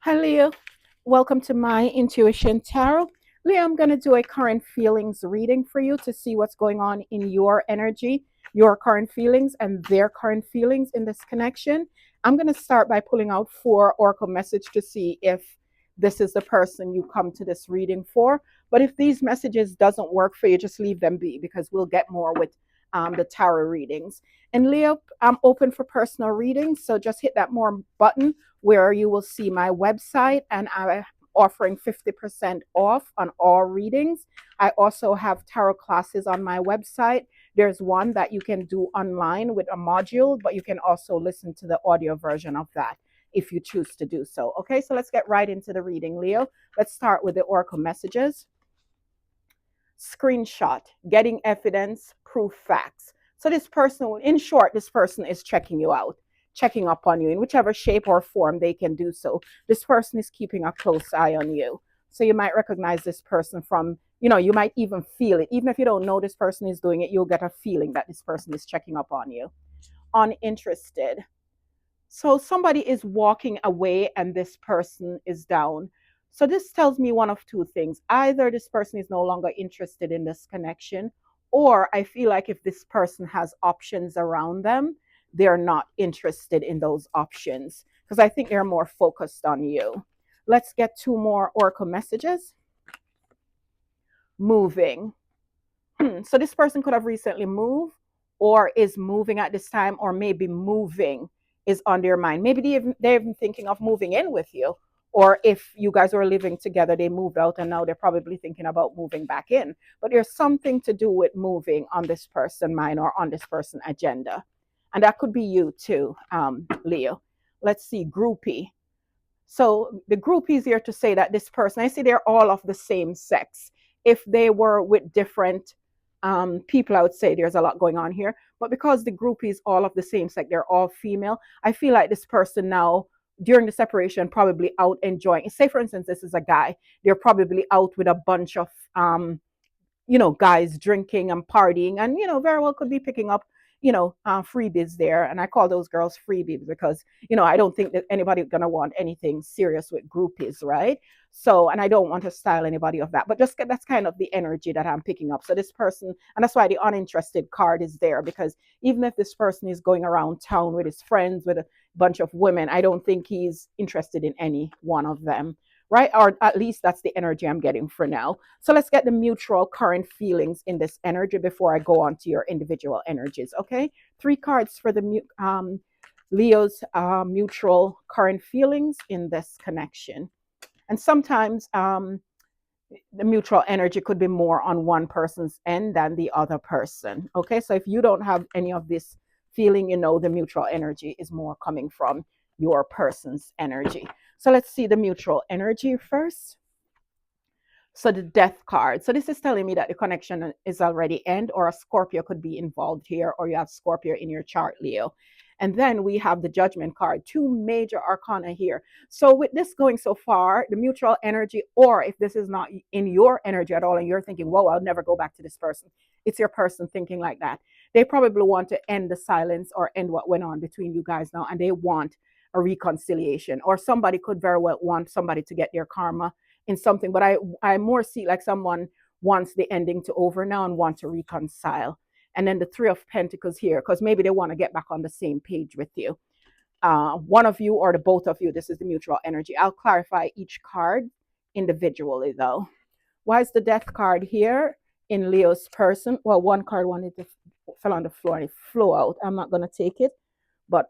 Hi, Leo. Welcome to my Intuition Tarot. Leo, I'm going to do a current feelings reading for you to see what's going on in your energy, your current feelings, and their current feelings in this connection. I'm going to start by pulling out four oracle messages to see if this is the person you come to this reading for. But if these messages doesn't work for you, just leave them be because we'll get more with the tarot readings. And Leo, I'm open for personal readings, so just hit that more button where you will see my website, and I'm offering 50% off on all readings. I also have tarot classes on my website. There's one that you can do online with a module, but you can also listen to the audio version of that if you choose to do so. Okay, so let's get right into the reading, Leo. Let's start with the oracle messages. Screenshot, getting evidence, proof, facts. So this person, in short, this person is checking you out, checking up on you in whichever shape or form they can do so. This person is keeping a close eye on you. So you might recognize this person from, you might even feel it. Even if you don't know this person is doing it, you'll get a feeling that this person is checking up on you. Uninterested. So somebody is walking away and this person is down. So this tells me one of two things. Either this person is no longer interested in this connection, or I feel like if this person has options around them, they're not interested in those options because I think they're more focused on you. Let's get two more oracle messages. Moving. So this person could have recently moved or is moving at this time, or maybe moving is on their mind. Maybe they're even thinking of moving in with you. Or if you guys were living together, they moved out and now they're probably thinking about moving back in. But there's something to do with moving on this person's mind or on this person's agenda. And that could be you too, Leo. Let's see, groupie. So the groupie is here to say that this person, I see they're all of the same sex. If they were with different people, I would say there's a lot going on here. But because the group is all of the same sex, they're all female, I feel like this person now, during the separation, probably out enjoying. Say, for instance, this is a guy. They're probably out with a bunch of, guys drinking and partying, and, very well could be picking up, freebies there. And I call those girls freebies because, I don't think that anybody going to want anything serious with groupies, right? So, and I don't want to style anybody of that, but just that's kind of the energy that I'm picking up. So this person, and that's why the uninterested card is there, because even if this person is going around town with his friends, with a bunch of women, I don't think he's interested in any one of them, right? Or at least that's the energy I'm getting for now. So let's get the mutual current feelings in this energy before I go on to your individual energies, okay? Three cards for the Leo's mutual current feelings in this connection. And sometimes the mutual energy could be more on one person's end than the other person, okay? So if you don't have any of this feeling, the mutual energy is more coming from your person's energy. So let's see the mutual energy first. So the death card. So this is telling me that the connection is already end, or a Scorpio could be involved here, or you have Scorpio in your chart, Leo. And then we have the judgment card, two major arcana here. So with this going so far, the mutual energy, or if this is not in your energy at all and you're thinking, whoa, I'll never go back to this person. It's your person thinking like that. They probably want to end the silence or end what went on between you guys now, and they want a reconciliation. Or somebody could very well want somebody to get their karma in something, but I more see like someone wants the ending to over now and want to reconcile. And then the Three of Pentacles here, because maybe they want to get back on the same page with you. One of you or the both of you, this is the mutual energy. I'll clarify each card individually though. Why is the Death card here in Leo's person? Well, one card wanted to fell on the floor and it flew out. I'm not going to take it. But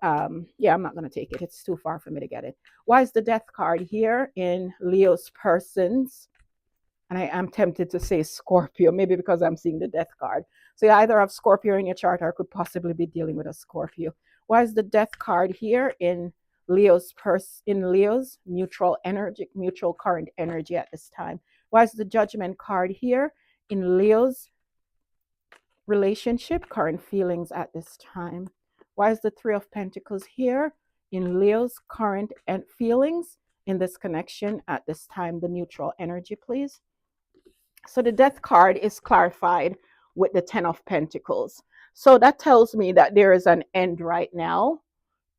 yeah, I'm not going to take it. It's too far for me to get it. Why is the Death card here in Leo's persons? And I am tempted to say Scorpio, maybe because I'm seeing the Death card. So you either have Scorpio in your chart or could possibly be dealing with a Scorpio. Why is the Death card here in Leo's mutual energy, mutual current energy at this time? Why is the Judgment card here in Leo's relationship, current feelings at this time? Why is the Three of Pentacles here in Leo's current feelings in this connection at this time? The mutual energy, please. So the Death card is clarified with the Ten of Pentacles. So that tells me that there is an end right now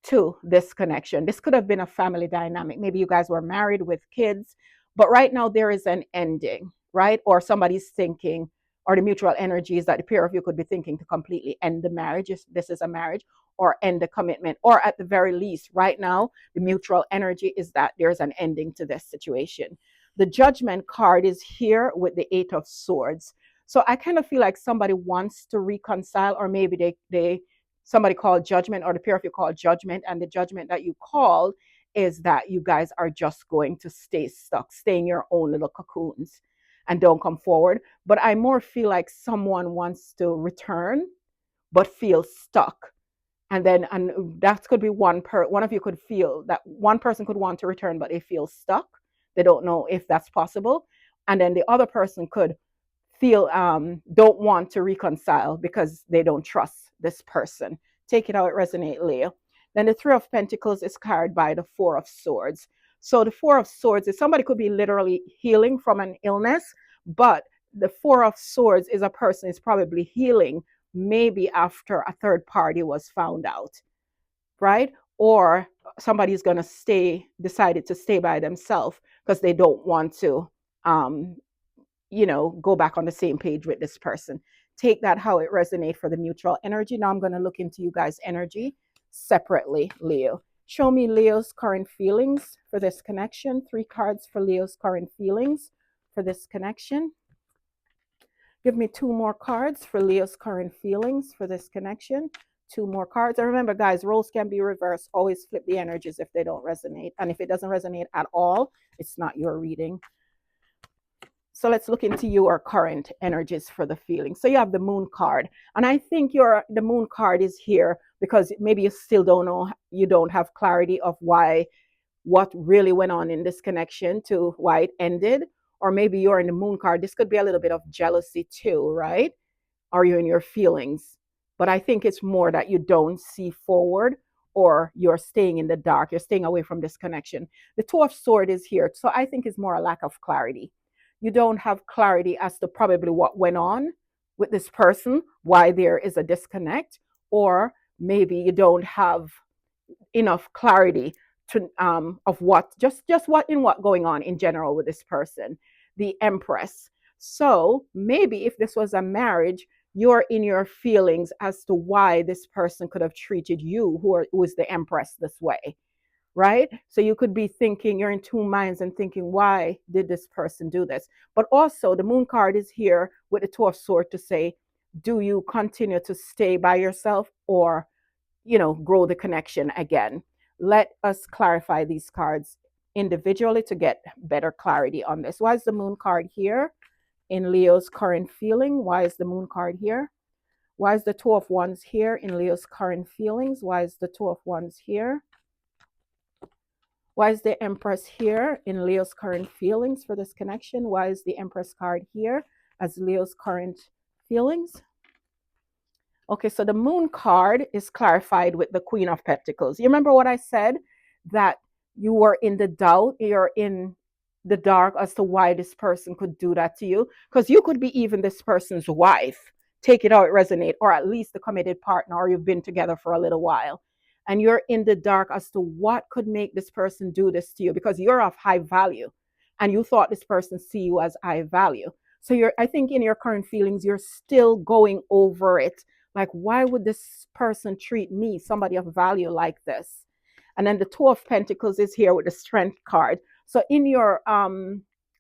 to this connection. This could have been a family dynamic. Maybe you guys were married with kids, but right now there is an ending, right? Or somebody's thinking, or the mutual energy is that the pair of you could be thinking to completely end the marriage, if this is a marriage, or end the commitment, or at the very least, right now, the mutual energy is that there's an ending to this situation. The judgment card is here with the Eight of Swords. So I kind of feel like somebody wants to reconcile, or maybe they somebody called judgment, or the pair of you called judgment, and the judgment that you called is that you guys are just going to stay stuck, stay in your own little cocoons and don't come forward. But I more feel like someone wants to return but feel stuck. And that could be one of you could feel that one person could want to return but they feel stuck. They don't know if that's possible. And then the other person could feel don't want to reconcile because they don't trust this person. Take it how it resonates, Leo. Then the Three of Pentacles is carried by the Four of Swords. So the Four of Swords is somebody could be literally healing from an illness, but the Four of Swords is a person is probably healing maybe after a third party was found out, right? Or somebody's going to decided to stay by themselves because they don't want to um, go back on the same page with this person. Take that how it resonates for the mutual energy. Now I'm going to look into you guys' energy separately, Leo. Show me Leo's current feelings for this connection. 3 cards for Leo's current feelings for this connection. Give me 2 more cards for Leo's current feelings for this connection. 2 more cards. And remember, guys, roles can be reversed. Always flip the energies if they don't resonate. And if it doesn't resonate at all, it's not your reading. So let's look into your current energies for the feeling. So you have the Moon card. And I think the Moon card is here because maybe you still don't know, you don't have clarity of what really went on in this connection to why it ended. Or maybe you're in the Moon card. This could be a little bit of jealousy too, right? Are you in your feelings? But I think it's more that you don't see forward, or you're staying in the dark. You're staying away from this connection. The Two of Swords is here. So I think it's more a lack of clarity. You don't have clarity as to probably what went on with this person, why there is a disconnect, or maybe you don't have enough clarity to of what what going on in general with this person. The Empress. So maybe if this was a marriage, you're in your feelings as to why this person could have treated you, who is the Empress, this way, right? So you could be thinking, you're in 2 minds and thinking, why did this person do this? But also the Moon card is here with the Two of Swords to say, do you continue to stay by yourself, or grow the connection again? Let us clarify these cards individually to get better clarity on this. Why is the Moon card here in Leo's current feeling? Why is the Moon card here? Why is the Two of Wands here in Leo's current feelings? Why is the Two of Wands here? Why is the Empress here in Leo's current feelings for this connection? Why is the Empress card here as Leo's current feelings? Okay, so the Moon card is clarified with the Queen of Pentacles. You remember what I said? That you were in the doubt, you're in the dark as to why this person could do that to you. Because you could be even this person's wife. Take it how it resonates, or at least the committed partner, or you've been together for a little while. And you're in the dark as to what could make this person do this to you, because you're of high value. And you thought this person see you as high value. So I think in your current feelings, you're still going over it. Like, why would this person treat me, somebody of value, like this? And then the Two of Pentacles is here with the Strength card. So in your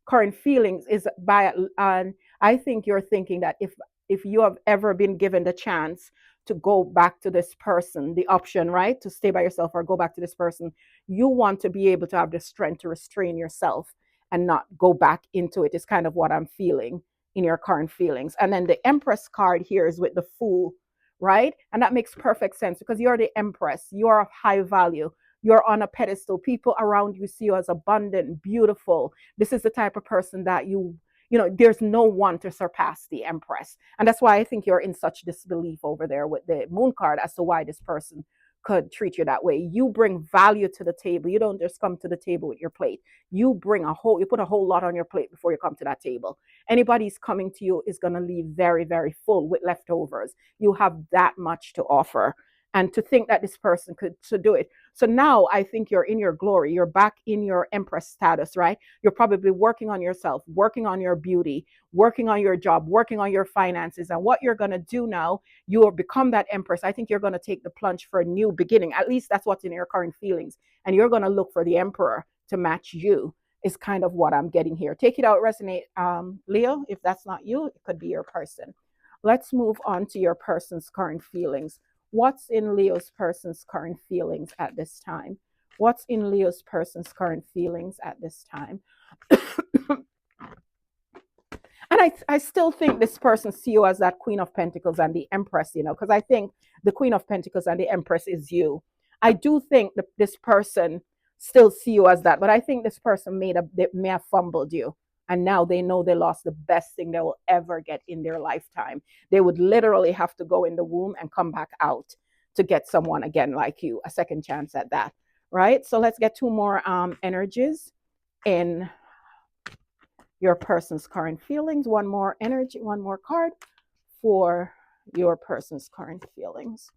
current feelings is I think you're thinking that if you have ever been given the chance to go back to this person, the option, right, to stay by yourself or go back to this person, you want to be able to have the strength to restrain yourself and not go back into it. Is kind of what I'm feeling in your current feelings. And then the Empress card here is with the Fool, right? And that makes perfect sense because you're the Empress. You're of high value. You're on a pedestal. People around you see you as abundant, beautiful. This is the type of person that there's no one to surpass the Empress. And that's why I think you're in such disbelief over there with the Moon card as to why this person could treat you that way. You bring value to the table. You don't just come to the table with your plate. You put a whole lot on your plate before you come to that table. Anybody's coming to you is going to leave very, very full with leftovers. You have that much to offer. and to think that this person could to do it. So now I think you're in your glory. You're back in your empress status, right? You're probably working on yourself, working on your beauty, working on your job, working on your finances. And what you're going to do now, you will become that empress. I think you're going to take the plunge for a new beginning. At least that's what's in your current feelings. And you're going to look for the emperor to match you, is kind of what I'm getting here. Take it out, resonate, Leo. If that's not you, it could be your person. Let's move on to your person's current feelings. What's in Leo's person's current feelings at this time? What's in Leo's person's current feelings at this time? And I still think this person see you as that Queen of Pentacles and the Empress, because I think the Queen of Pentacles and the Empress is you. I do think that this person still see you as that, but I think this person they may have fumbled you. And now they know they lost the best thing they will ever get in their lifetime. They would literally have to go in the womb and come back out to get someone again like you, a second chance at that, right? So let's get two more energies in your person's current feelings. One more energy, one more card for your person's current feelings.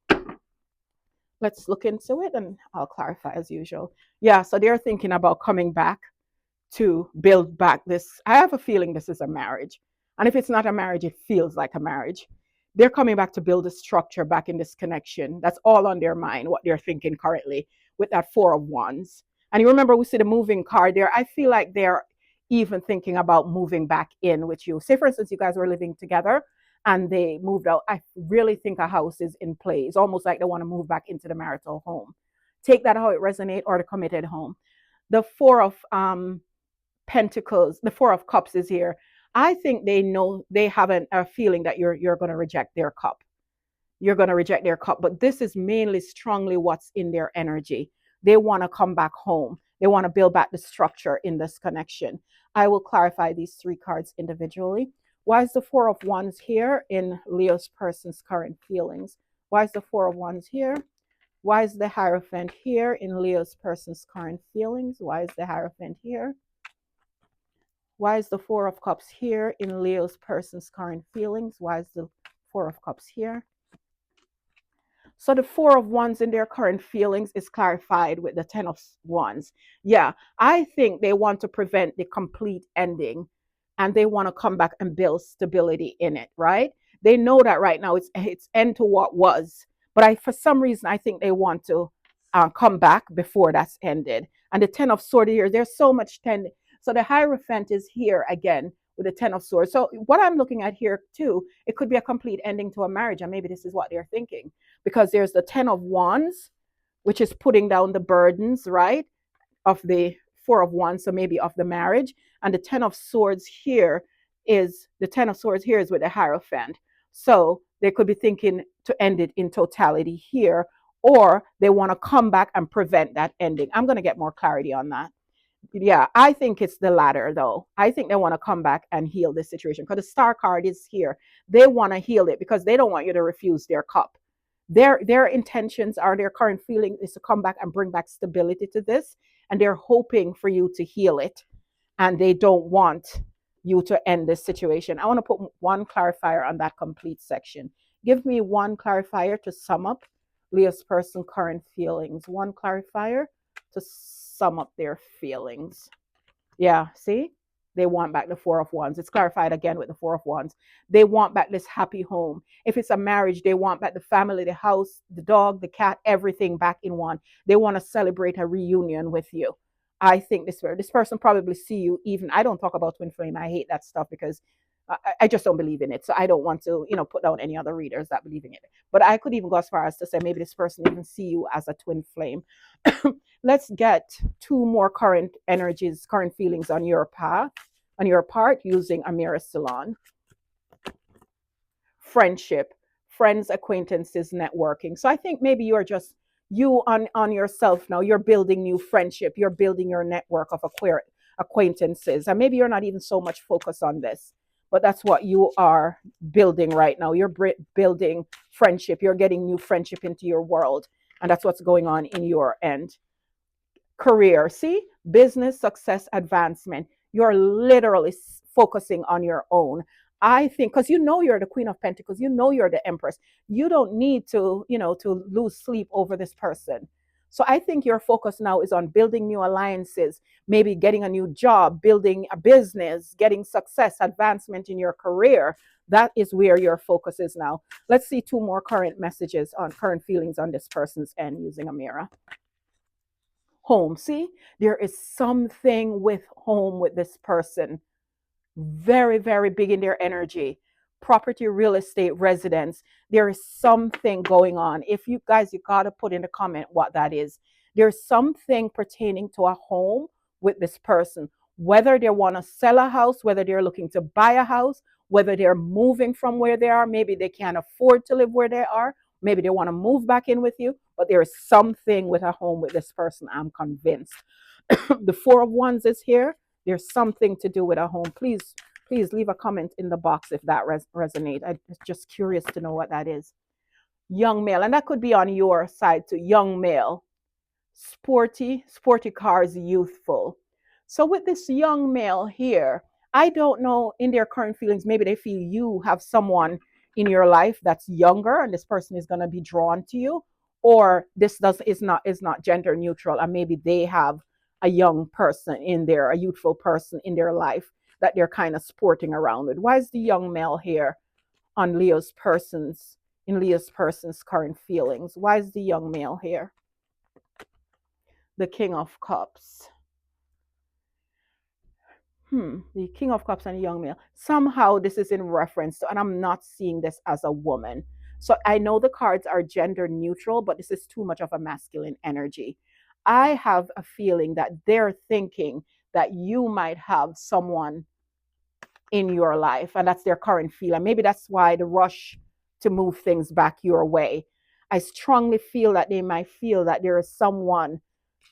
Let's look into it and I'll clarify as usual. Yeah, so they're thinking about coming back to build back this. I have a feeling this is a marriage. And if it's not a marriage, it feels like a marriage. They're coming back to build a structure back in this connection. That's all on their mind, what they're thinking currently with that Four of Wands. And you remember we see the moving card there. I feel like they're even thinking about moving back in with you. Say, for instance, you guys were living together and they moved out. I really think a house is in play. It's almost like they want to move back into the marital home. Take that how it resonates, or the committed home. The Four of Pentacles, the Four of Cups is here. I think they know, they have a feeling that you're going to reject their cup. You're going to reject their cup, but this is mainly strongly what's in their energy. They want to come back home. They want to build back the structure in this connection. I will clarify these three cards individually. Why is the Four of Wands here in Leo's person's current feelings? Why is the Four of Wands here? Why is the Hierophant here in Leo's person's current feelings? Why is the Hierophant here? Why is the Four of Cups here in Leo's person's current feelings? Why is the Four of Cups here? So the Four of Wands in their current feelings is clarified with the Ten of Wands. Yeah, I think they want to prevent the complete ending and they want to come back and build stability in it, right? They know that right now it's end to what was. But for some reason, I think they want to come back before that's ended. And the Ten of Swords here, there's so much so the Hierophant is here again with the Ten of Swords. So what I'm looking at here too, it could be a complete ending to a marriage. And maybe this is what they're thinking. Because there's the Ten of Wands, which is putting down the burdens, right, of the Four of Wands, so maybe of the marriage. And the Ten of Swords here is with the Hierophant. So they could be thinking to end it in totality here, or they want to come back and prevent that ending. I'm going to get more clarity on that. Yeah, I think it's the latter, though. I think they want to come back and heal this situation because the Star card is here. They want to heal it because they don't want you to refuse their cup. Their intentions are, their current feeling is to come back and bring back stability to this, and they're hoping for you to heal it, and they don't want you to end this situation. I want to put one clarifier on that complete section. Give me one clarifier to sum up Leo's person current feelings. One clarifier to sum up their feelings. Yeah, see? They want back the Four of Wands. It's clarified again with the Four of Wands. They want back this happy home. If it's a marriage, they want back the family, the house, the dog, the cat, everything back in one. They want to celebrate a reunion with you. I think this person probably see you even. I don't talk about twin flame. I hate that stuff because I just don't believe in it. So I don't want to, put down any other readers that believe in it. But I could even go as far as to say maybe this person even see you as a twin flame. Let's get two more current energies, current feelings on your path, on your part, using Amira Salon. Friendship, friends, acquaintances, networking. So I think maybe you're just you on yourself now. You're building new friendship. You're building your network of acquaintances. And maybe you're not even so much focused on this, but that's what you are building right now. You're building friendship. You're getting new friendship into your world. And that's what's going on in your end. Career, see, business, success, advancement. You're literally focusing on your own. I think, because you know you're the Queen of Pentacles, you know you're the Empress. You don't need to, to lose sleep over this person. So I think your focus now is on building new alliances, maybe getting a new job, building a business, getting success, advancement in your career. That is where your focus is now. Let's see two more current messages on current feelings on this person's end using a mirror. Home. See, there is something with home with this person, very, very big in their energy. Property, real estate, residence. There is something going on. If you guys, you got to put in the comment what that is. There's something pertaining to a home with this person, whether they want to sell a house, whether they're looking to buy a house, whether they're moving from where they are. Maybe they can't afford to live where they are. Maybe they want to move back in with you, but there is something with a home with this person. I'm convinced. The Four of Wands is here. There's something to do with a home. Please leave a comment in the box if that resonates. I'm just curious to know what that is. Young male, and that could be on your side too. Young male, sporty cars, youthful. So with this young male here, I don't know in their current feelings, maybe they feel you have someone in your life that's younger and this person is going to be drawn to you, or this does is not gender neutral and maybe they have a young person in there, a youthful person in their life that they're kind of sporting around with. Why is the young male here on Leo's person's current feelings? Why is the young male here? The King of Cups. The King of Cups and a young male. Somehow this is in reference to, and I'm not seeing this as a woman. So I know the cards are gender neutral, but this is too much of a masculine energy. I have a feeling that they're thinking that you might have someone in your life, and that's their current feeling. Maybe that's why the rush to move things back your way. I strongly feel that they might feel that there is someone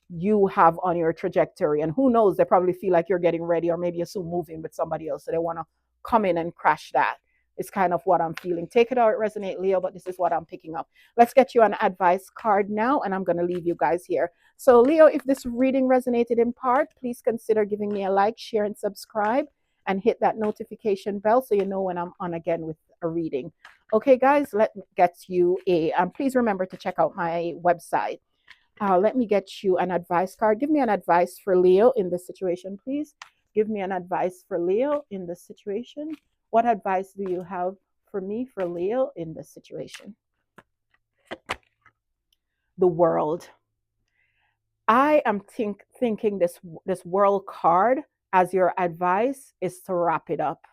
you have on your trajectory. And who knows, they probably feel like you're getting ready, or maybe you're soon moving with somebody else. So they want to come in and crash that. It's kind of what I'm feeling. Take it how it resonates, Leo, but this is what I'm picking up. Let's get you an advice card now, and I'm going to leave you guys here. So, Leo, if this reading resonated in part, please consider giving me a like, share, and subscribe, and hit that notification bell so you know when I'm on again with a reading. Okay, guys, let me get you please remember to check out my website. Let me get you an advice card. Give me an advice for Leo in this situation, please. Give me an advice for Leo in this situation. What advice do you have for me for Leo in this situation? The World. I am thinking this World card as your advice is to wrap it up.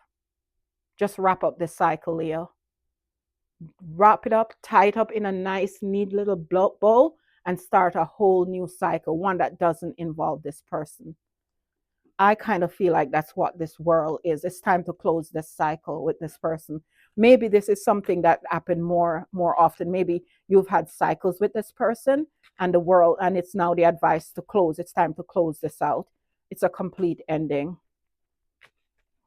Just wrap up this cycle, Leo. Wrap it up, tie it up in a nice, neat little bow, and start a whole new cycle, one that doesn't involve this person. I kind of feel like that's what this World is. It's time to close this cycle with this person. Maybe this is something that happened more often. Maybe you've had cycles with this person and the World, and it's now the advice to close. It's time to close this out. It's a complete ending.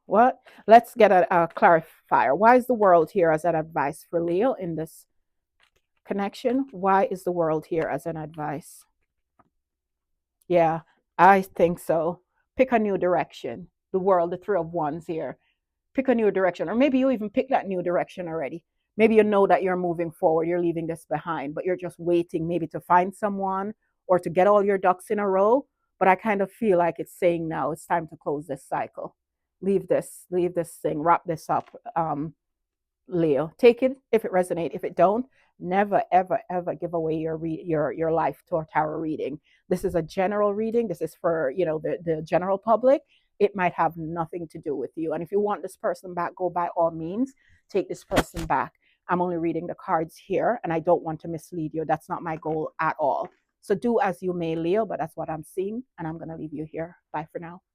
What? Let's get a clarifier. Why is the World here as an advice for Leo in this connection? Why is the World here as an advice? Yeah, I think so. Pick a new direction. The World, the Three of Wands here. Pick a new direction. Or maybe you even pick that new direction already. Maybe you know that you're moving forward, you're leaving this behind, but you're just waiting maybe to find someone or to get all your ducks in a row. But I kind of feel like it's saying now it's time to close this cycle. Leave this thing, wrap this up. Leo, take it if it resonates. If it don't, never ever ever give away your life to a tarot reading. This is a general reading. This is for the general public. It might have nothing to do with you. And if you want this person back, go by all means, take this person back. I'm only reading the cards here, and I don't want to mislead you. That's not my goal at all. So do as you may, Leo, but that's what I'm seeing, and I'm going to leave you here. Bye for now.